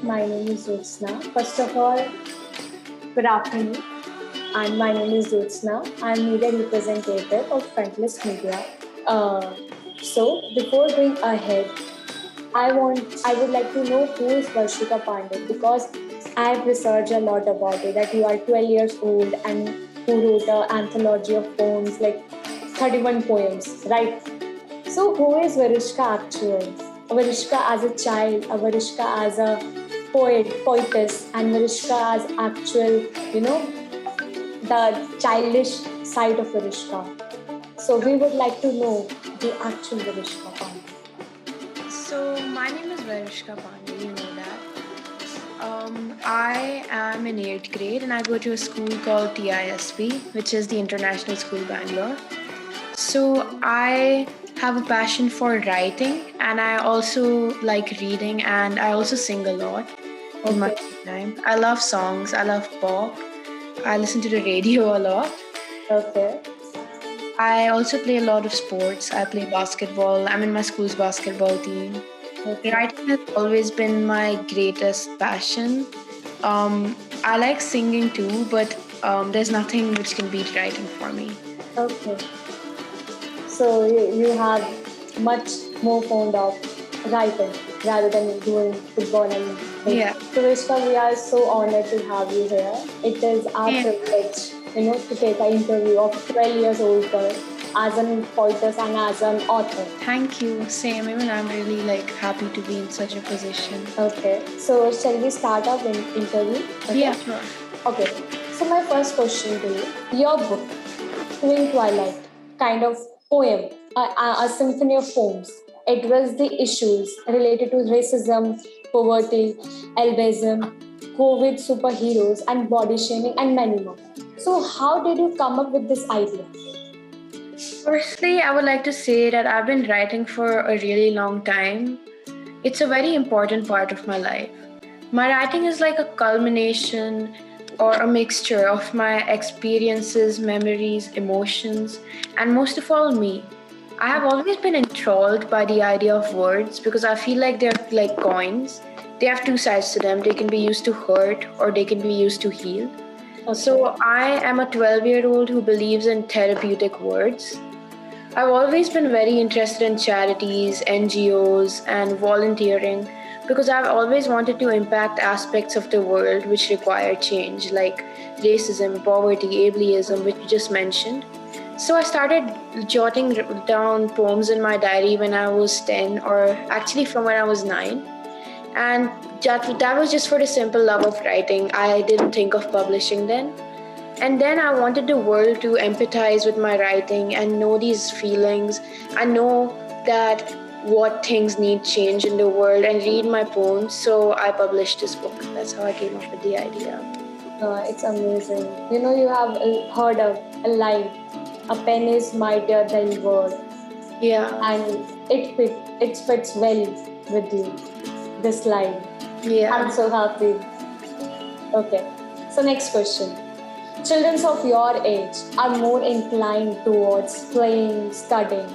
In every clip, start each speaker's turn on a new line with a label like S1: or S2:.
S1: My name is Jyotsna. First of all, good afternoon. And my name is Jyotsna. I'm media representative of Frontlist Media. Uh, Before going ahead, I would like to know who is Veruschka Pandey because I've researched a lot about it. That you are 12 years old and who wrote an anthology of poems, like 31 poems, right? So who is Veruschka actually? Veruschka as a child, a Veruschka as a poetess, and Veruschka as actual, the childish side of Veruschka. So we would like to know the actual Veruschka Pandey.
S2: So my name is Veruschka Pandey, you know that. I am in 8th grade and I go to a school called TISB, which is the International School Bangalore. So I have a passion for writing and I also like reading and I also sing a lot in my free time. I love songs, I love pop, I listen to the radio a lot.
S1: Okay.
S2: I also play a lot of sports. I play basketball. I'm in my school's basketball team.
S1: Okay.
S2: Writing has always been my greatest passion. I like singing too, but there's nothing which can beat writing for me.
S1: Okay. So you have much more fond of writing rather than doing football and things.
S2: Yeah.
S1: So Veruschka, we are so honored to have you here. It is our privilege, to take an interview of 12 years old girl as an poetess and as an author.
S2: Thank you. Same. Even I'm really happy to be in such a position.
S1: Okay. So shall we start our interview? Okay?
S2: Yeah, sure.
S1: Okay. So my first question to you: your book, Tween Twilight, kind of poem, a symphony of poems. It was the issues related to racism, poverty, ableism, COVID superheroes, and body shaming, and many more. So how did you come up with this idea?
S2: Firstly, I would like to say that I've been writing for a really long time. It's a very important part of my life. My writing is like a culmination or a mixture of my experiences, memories, emotions, and most of all, me. I have always been enthralled by the idea of words because I feel like they're like coins. They have two sides to them. They can be used to hurt or they can be used to heal.
S1: Okay.
S2: So I am a 12-year-old who believes in therapeutic words. I've always been very interested in charities, NGOs, and volunteering because I've always wanted to impact aspects of the world which require change, like racism, poverty, ableism, which you just mentioned. So I started jotting down poems in my diary when I was 10, or actually from when I was 9. And that was just for the simple love of writing. I didn't think of publishing then. And then I wanted the world to empathize with my writing and know these feelings and know that what things need change in the world and read my poems. So I published this book. That's how I came up with the idea.
S1: It's amazing. You have heard a line, a pen is mightier than word.
S2: Yeah.
S1: And it fits well with you, this line.
S2: Yeah.
S1: I'm so happy. Okay. So next question. Children of your age are more inclined towards playing, studying,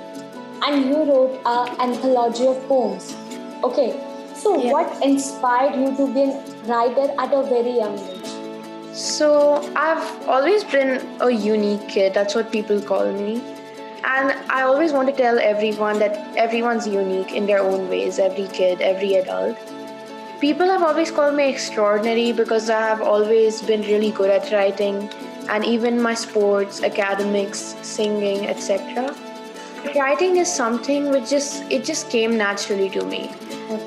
S1: and you wrote an anthology of poems. Okay. So what inspired you to be a writer at a very young age?
S2: So I've always been a unique kid. That's what people call me. And I always want to tell everyone that everyone's unique in their own ways, every kid, every adult. People have always called me extraordinary because I have always been really good at writing and even my sports, academics, singing, etc. Writing is something which just came naturally to me.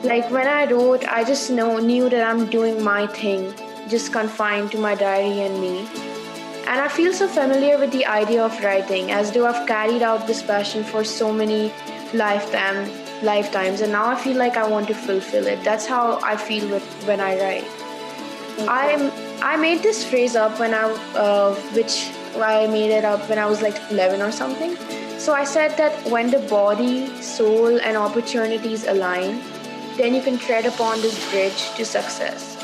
S2: Like when I wrote, I just knew that I'm doing my thing, just confined to my diary and me. And I feel so familiar with the idea of writing, as though I've carried out this passion for so many lifetimes, and now I feel like I want to fulfill it. That's how I feel when I write. I made this phrase up which I made it up when I was like 11 or something. So I said that when the body, soul, and opportunities align, then you can tread upon this bridge to success.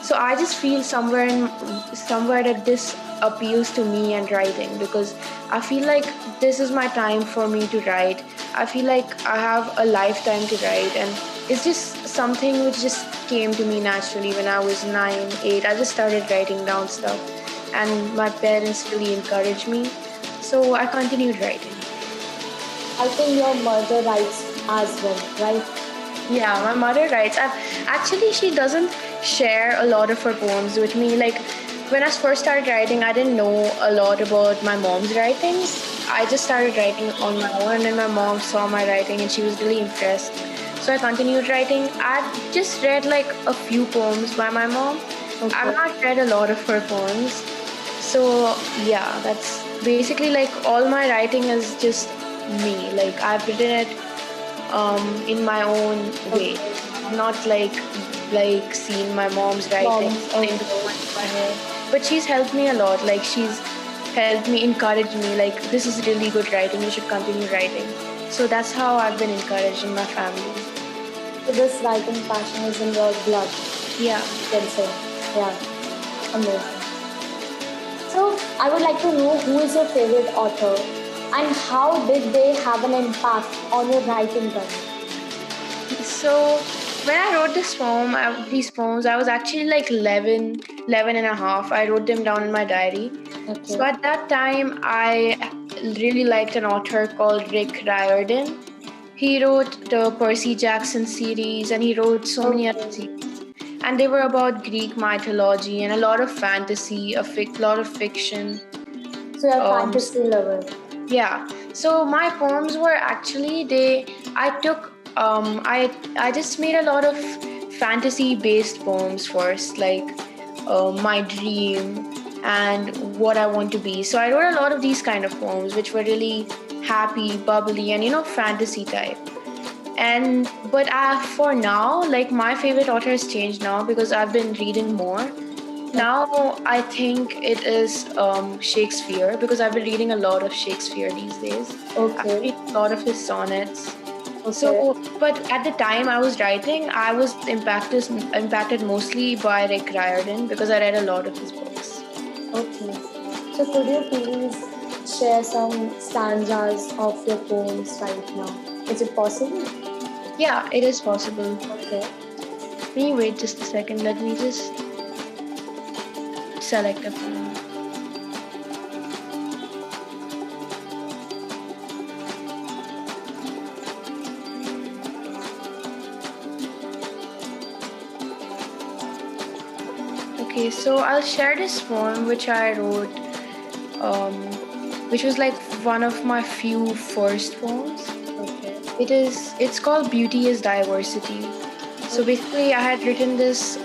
S2: So I just feel somewhere that this appeals to me and writing, because I feel like this is my time for me to write. I feel like I have a lifetime to write, and it's just something which just came to me naturally when I was 9, 8. I just started writing down stuff, and my parents really encouraged me. So I continued writing.
S1: I think your mother writes as well, right?
S2: Yeah, my mother writes. Actually, she doesn't share a lot of her poems with me. Like, when I first started writing, I didn't know a lot about my mom's writings. I just started writing on my own, and then my mom saw my writing and she was really impressed. So I continued writing. I've just read like a few poems by my mom.
S1: Okay.
S2: I've not read a lot of her poems. So yeah, that's basically like all my writing is just me. Like, I've written it in my own way. Not like seeing my mom's writing. But she's helped me a lot. Like, she's helped me, encouraged me. Like, this is really good writing. You should continue writing. So that's how I've been encouraged in my family.
S1: So this writing passion is in your blood.
S2: Yeah.
S1: You can say. Yeah. Amazing. So I would like to know who is your favorite author and how did they have an impact on your writing journey?
S2: So when I wrote these poems, I was actually like 11 and a half. I wrote them down in my diary.
S1: Okay.
S2: So at that time, I really liked an author called Rick Riordan. He wrote the Percy Jackson series, and he wrote so many other series. And they were about Greek mythology and a lot of fantasy, a lot of fiction.
S1: So you're a fantasy lover.
S2: Yeah. So my poems were actually I just made a lot of fantasy-based poems first, like my dream and what I want to be. So I wrote a lot of these kind of poems, which were really happy, bubbly, and fantasy type. But for now, like, my favorite author has changed now because I've been reading more. Now I think it is Shakespeare, because I've been reading a lot of Shakespeare these days.
S1: Okay.
S2: I read a lot of his sonnets.
S1: Okay.
S2: So, but at the time I was writing, I was impacted mostly by Rick Riordan because I read a lot of his books.
S1: Okay. So could you please share some stanzas of your poems right now? Is it possible?
S2: Yeah, it is possible.
S1: Okay.
S2: Let me wait just a second. Let me just select a poem. Okay, so I'll share this poem which I wrote, which was like one of my few first poems.
S1: Okay.
S2: It's called Beauty is Diversity. So basically I had written this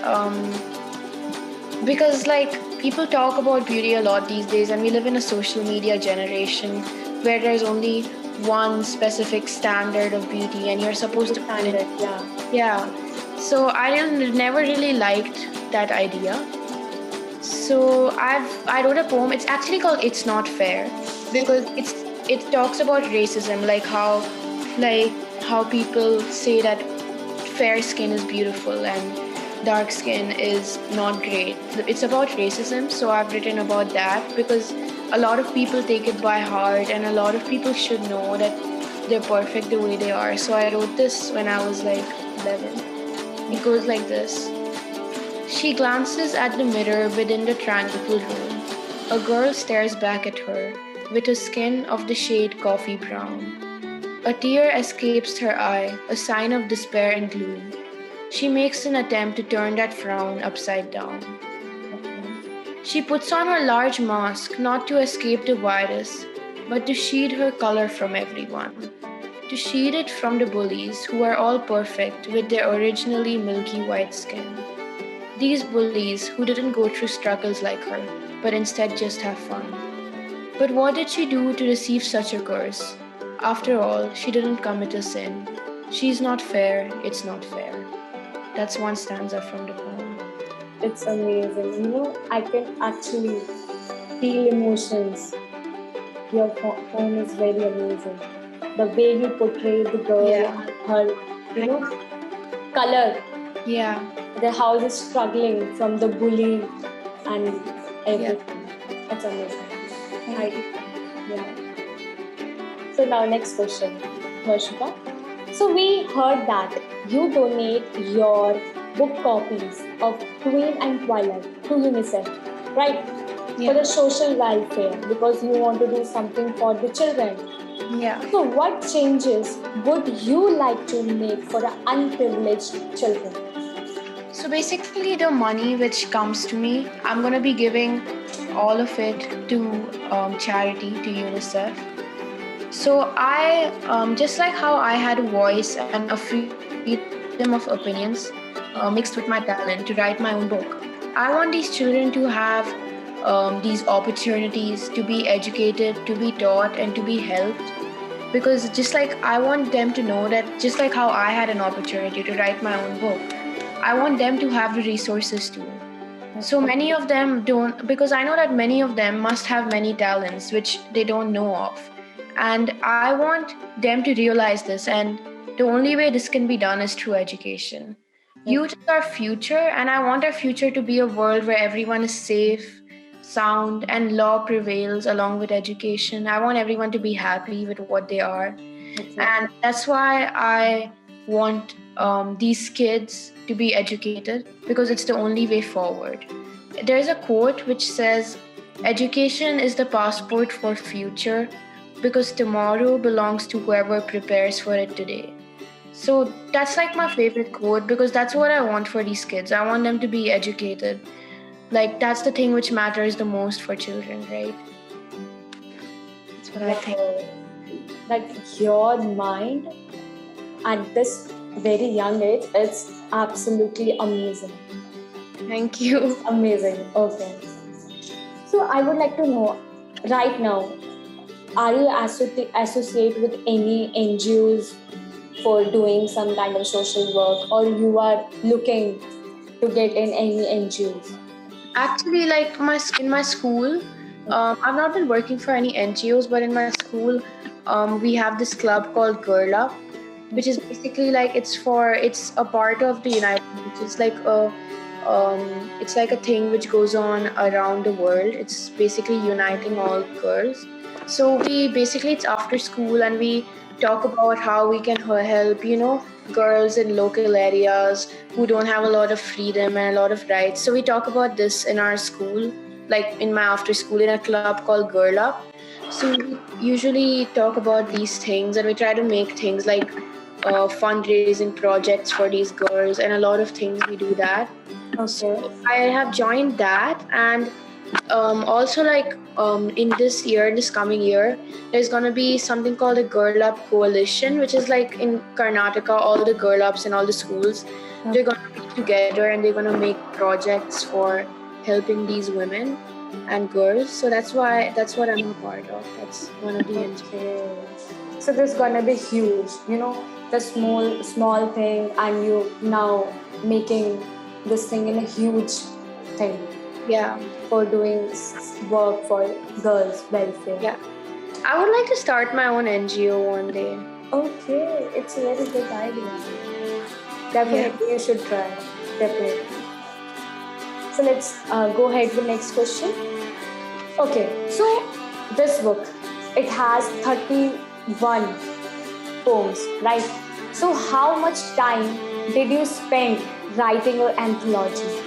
S2: because like people talk about beauty a lot these days, and we live in a social media generation where there's only one specific standard of beauty and you're supposed to find it. Yeah. So I never really liked that idea. So I wrote a poem. It's actually called It's Not Fair, because it talks about racism, like how people say that fair skin is beautiful and dark skin is not great. It's about racism, so I've written about that because a lot of people take it by heart and a lot of people should know that they're perfect the way they are. So I wrote this when I was like 11. It goes like this. She glances at the mirror within the tranquil room. A girl stares back at her with a skin of the shade coffee brown. A tear escapes her eye, a sign of despair and gloom. She makes an attempt to turn that frown upside down. She puts on her large mask not to escape the virus, but to shield her color from everyone. To shield it from the bullies who are all perfect with their originally milky white skin. These bullies who didn't go through struggles like her, but instead just have fun. But what did she do to receive such a curse? After all, she didn't commit a sin. She's not fair, it's not fair. That's one stanza from the poem.
S1: It's amazing. I can actually feel emotions. Your poem is very amazing. The way you portray the girl and her, color.
S2: Yeah.
S1: The house is struggling from the bully and everything. That's amazing. So now next question, Veruschka. So we heard that you donate your book copies of Tween and Twilight to UNICEF, right? For
S2: Yeah.
S1: the social welfare, because you want to do something for the children.
S2: Yeah.
S1: So, what changes would you like to make for the unprivileged children?
S2: So basically, the money which comes to me, I'm gonna be giving all of it to charity, to UNICEF. So just like how I had a voice and a freedom of opinions mixed with my talent to write my own book, I want these children to have these opportunities to be educated, to be taught, and to be helped. Because just like I want them to know that just like how I had an opportunity to write my own book, I want them to have the resources too. So many of them don't, because I know that many of them must have many talents which they don't know of. And I want them to realize this. And the only way this can be done is through education. Youth is our future, and I want our future to be a world where everyone is safe, sound, and law prevails along with education. I want everyone to be happy with what they are. And that's why I want these kids to be educated, because it's the only way forward. There's a quote which says, "Education is the passport for future, because tomorrow belongs to whoever prepares for it today." So that's like my favorite quote, because that's what I want for these kids. I want them to be educated. Like, that's the thing which matters the most for children, right? That's what I think.
S1: That your mind at this very young age, it's absolutely amazing.
S2: Thank you.
S1: Amazing. Okay. So I would like to know right now, are you associate with any NGOs for doing some kind of social work, or you are looking to get in any NGOs?
S2: Actually, like in my school, I've not been working for any NGOs, but in my school, we have this club called Girl Up, which is basically like it's a part of the United Nations. It's like a thing which goes on around the world. It's basically uniting all girls. So it's after school, and we talk about how we can help, girls in local areas who don't have a lot of freedom and a lot of rights. So we talk about this in our school, like in my after school, in a club called Girl Up. So we usually talk about these things, and we try to make things like fundraising projects for these girls, and a lot of things we do that.
S1: Okay.
S2: So I have joined that, and also in this coming year, there's going to be something called the Girl Up Coalition, which is like in Karnataka, all the girl ups in all the schools, they're going to be together, and they're going to make projects for helping these women and girls. So that's what I'm a part of. That's one of the NGOs.
S1: So this is gonna be huge, the small thing, and you now making this thing in a huge thing.
S2: Yeah.
S1: For doing work for girls' welfare.
S2: Yeah. I would like to start my own NGO one day.
S1: Okay, it's a very good idea. Definitely, you should try. Definitely. So let's go ahead with the next question. Okay, so this book, it has 31 poems, right? So how much time did you spend writing your anthology?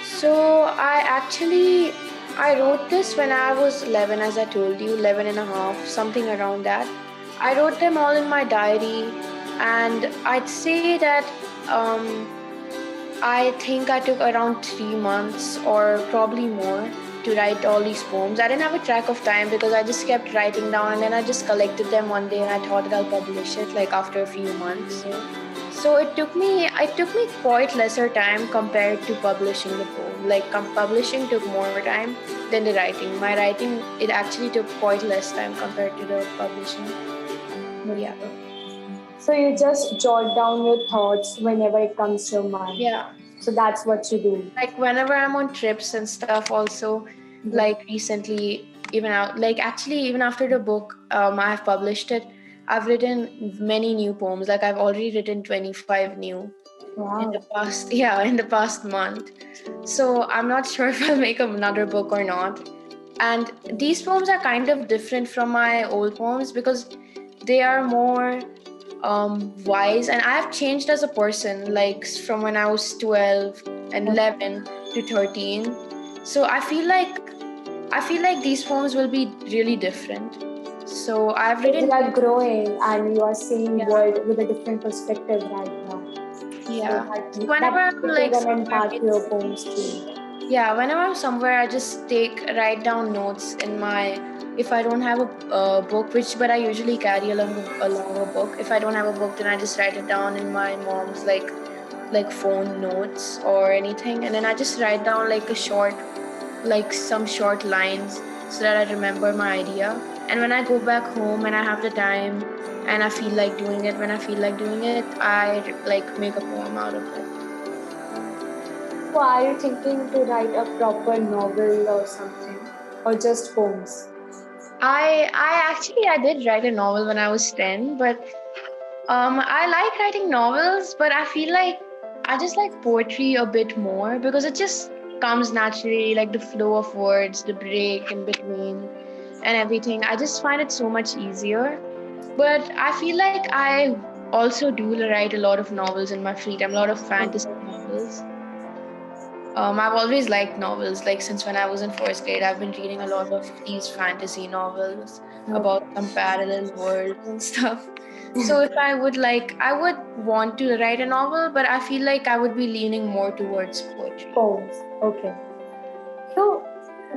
S2: So I wrote this when I was 11, as I told you, 11 and a half, something around that. I wrote them all in my diary, and I'd say that I think I took around 3 months or probably more to write all these poems. I didn't have a track of time, because I just kept writing down, and then I just collected them one day, and I thought that I'll publish it like after a few months. So it took me quite lesser time compared to publishing the poem. Like publishing took more time than the writing. My writing, it actually took quite less time compared to the publishing. Yeah.
S1: So you just jot down your thoughts whenever it comes to your mind.
S2: Yeah.
S1: So that's what you do.
S2: Like whenever I'm on trips and stuff also, like recently, even after the book, I have published it, I've written many new poems. Like I've already written 25 new in the past month. So I'm not sure if I'll make another book or not. And these poems are kind of different from my old poems, because they are more wise, and I have changed as a person, like from when I was 12 and 11 to 13. So I feel like these poems will be really different. So I've written.
S1: You are growing and you are seeing
S2: Yeah.
S1: world with a different perspective right now.
S2: Yeah.
S1: So
S2: Whenever
S1: that
S2: I'm
S1: it
S2: like
S1: is an
S2: somewhere,
S1: impact to your poems too.
S2: yeah, whenever I'm somewhere, I just write down notes in my. If I don't have a book, but I usually carry along a book. If I don't have a book, then I just write it down in my mom's like phone notes or anything, and then I just write down like some short lines so that I remember my idea. And when I go back home and I have the time and I feel like doing it, when I feel like doing it, I like make a poem out of it.
S1: So are you thinking to write a proper novel or something, or just poems?
S2: I did write a novel when I was 10, but I like writing novels, but I feel like I just like poetry a bit more because it just comes naturally, like the flow of words, the break in between, and everything. I just find it so much easier. But I feel like I also do write a lot of novels in my free time, a lot of fantasy novels. I've always liked novels, like since when I was in first grade. I've been reading a lot of these fantasy novels about some parallel worlds and stuff. So if I would want to write a novel, but I feel like I would be leaning more towards poetry.
S1: Poems. Okay. So,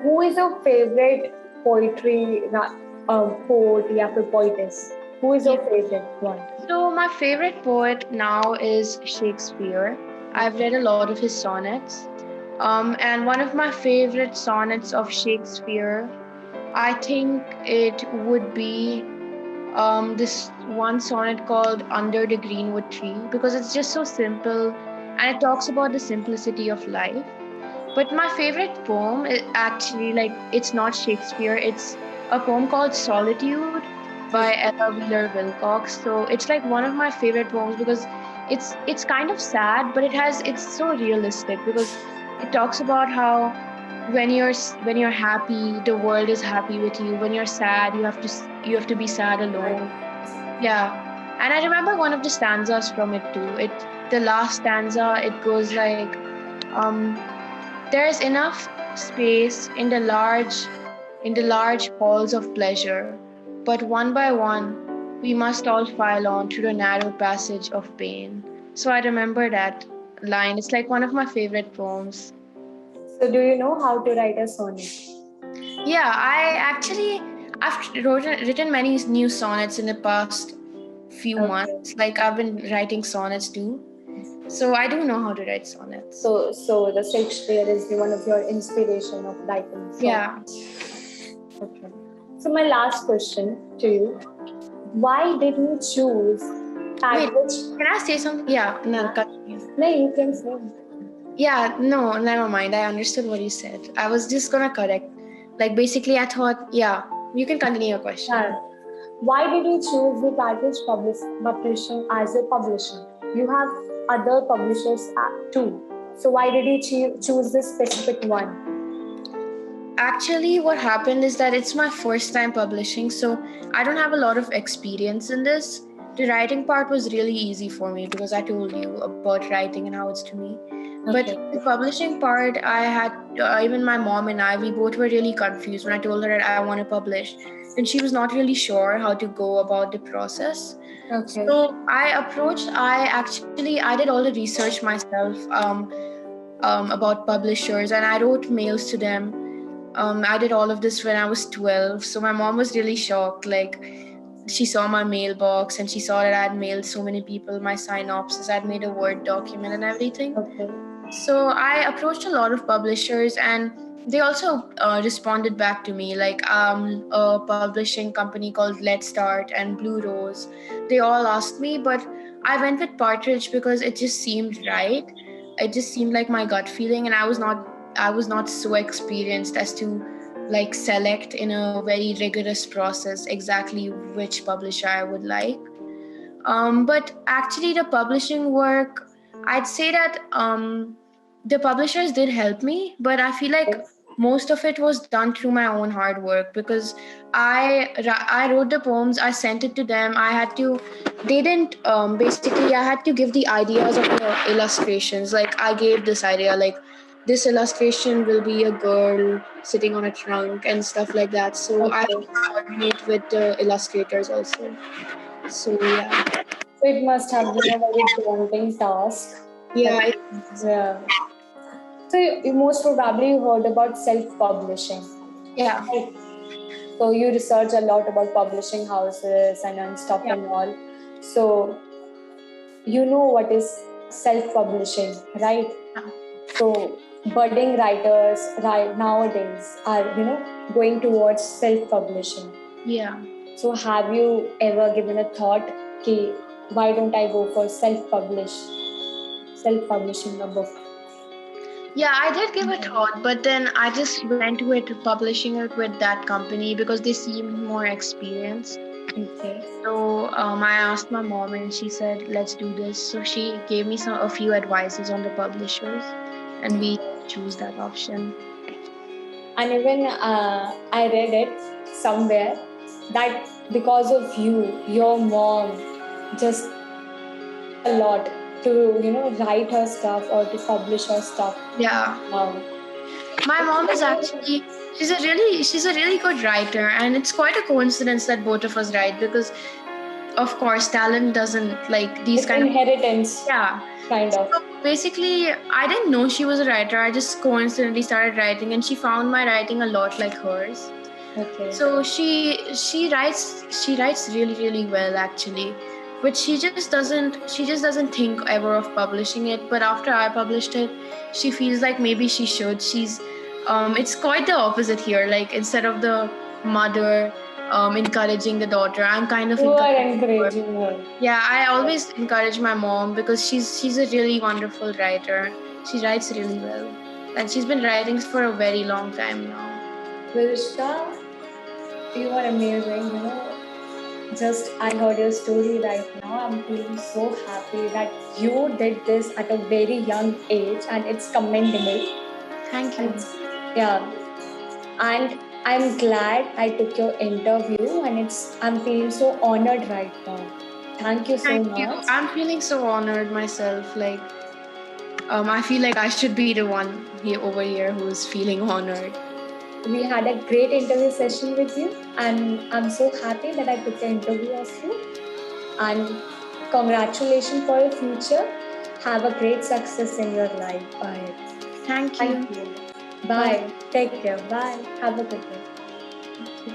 S1: who is your favorite poet या फिर poetess? Who is your
S2: Yeah.
S1: favorite one?
S2: So my favorite poet now is Shakespeare. I've read a lot of his sonnets. And one of my favorite sonnets of Shakespeare, I think it would be this one sonnet called Under the Greenwood Tree, because it's just so simple and it talks about the simplicity of life. But my favorite poem is actually, like, it's not Shakespeare, it's a poem called Solitude by Ella Wheeler Wilcox. So it's like one of my favorite poems because it's kind of sad, but it's so realistic because it talks about how when you're happy, the world is happy with you. When you're sad, you have to be sad alone. Yeah. And I remember one of the stanzas from it too. The last stanza, it goes like, um, there's enough space in the large halls of pleasure, but one by one, we must all file on through the narrow passage of pain. So I remember that line. It's like one of my favorite poems.
S1: So, do you know how to write a sonnet?
S2: Yeah, I've written many new sonnets in the past few
S1: Okay.
S2: months. Like I've been writing sonnets too. So I do know how to write sonnets.
S1: So the Shakespeare is one of your inspiration of writing
S2: Yeah.
S1: songs. Okay. So my last question to you: why did you choose
S2: Wait,
S1: Partridge?
S2: can I say something? Yeah, no, continue.
S1: No, you can say.
S2: Yeah, no, never mind. I understood what you said. I was just gonna correct. Like basically I thought, yeah, you can continue your question.
S1: Yeah. Why did you choose the Publishing as a publisher? You have other publishers too. So why did you choose this specific one?
S2: Actually, what happened is that it's my first time publishing, so I don't have a lot of experience in this. The writing part was really easy for me because I told you about writing and how it's to me. But
S1: Okay.
S2: the publishing part, I had even my mom and I, we both were really confused when I told her that I want to publish, and she was not really sure how to go about the process.
S1: Okay.
S2: So I did all the research myself about publishers, and I wrote mails to them. I did all of this when I was 12. So my mom was really shocked. Like, she saw my mailbox and she saw that I had mailed so many people my synopsis. I'd made a Word document and everything.
S1: Okay.
S2: So I approached a lot of publishers, and they also responded back to me, like a publishing company called Let's Start and Blue Rose. They all asked me, but I went with Partridge because it just seemed right. It just seemed like my gut feeling, and I was not so experienced as to like select in a very rigorous process exactly which publisher I would like. But actually, the publishing work, I'd say that the publishers did help me, but I feel like most of it was done through my own hard work, because I wrote the poems, I sent it to them. I had to, they didn't, basically I had to give the ideas of the illustrations. Like I gave this idea, like this illustration will be a girl sitting on a trunk and stuff like that. So I had
S1: Okay.
S2: to coordinate with the illustrators also. So yeah.
S1: So it must have been a very daunting task.
S2: Yeah,
S1: Like, yeah. So you most probably you heard about self-publishing.
S2: yeah,
S1: Right. So you research a lot about publishing houses and stuff
S2: yeah,
S1: and all. So you know what is self-publishing, right?
S2: yeah.
S1: So budding writers right nowadays are going towards self-publishing.
S2: Yeah.
S1: So have you ever given a thought, okay, why don't I go for self-publishing a book?
S2: Yeah, I did give a thought, but then I just went with publishing it with that company because they seemed more experienced.
S1: Okay.
S2: So I asked my mom, and she said, "Let's do this." So she gave me a few advices on the publishers, and we choose that option.
S1: And even I read it somewhere that because of you, your mom just a lot to write her stuff or to publish her stuff.
S2: Yeah,
S1: Wow.
S2: my mom is actually, she's a really good writer, and it's quite a coincidence that both of us write, because of course talent doesn't like these
S1: It's
S2: kind of,
S1: inheritance,
S2: yeah.
S1: kind of.
S2: So basically, I didn't know she was a writer. I just coincidentally started writing, and she found my writing a lot like hers.
S1: Okay.
S2: So she writes really really well actually, but she just doesn't think ever of publishing it. But after I published it, she feels like maybe she should. It's quite the opposite here. Like instead of the mother encouraging the daughter, I'm kind of
S1: You are
S2: encouraging her.
S1: encouraging her.
S2: Yeah, I always encourage my mom because she's a really wonderful writer. She writes really well, and she's been writing for a very long time now.
S1: Veruschka, you are amazing. Just I heard your story right now. I'm feeling so happy that you did this at a very young age, and it's commendable.
S2: Thank you.
S1: And yeah, and I'm glad I took your interview, and I'm feeling so honored right now. Thank you so
S2: Thank you.
S1: much.
S2: I'm feeling so honored myself. Like, I feel like I should be the one here over here who's feeling honored.
S1: We had a great interview session with you, and I'm so happy that I took the interview of you. And congratulations for your future. Have a great success in your life ahead.
S2: Thank you.
S1: Thank you. Bye. Take care. Bye. Have a good day.
S2: Thank you.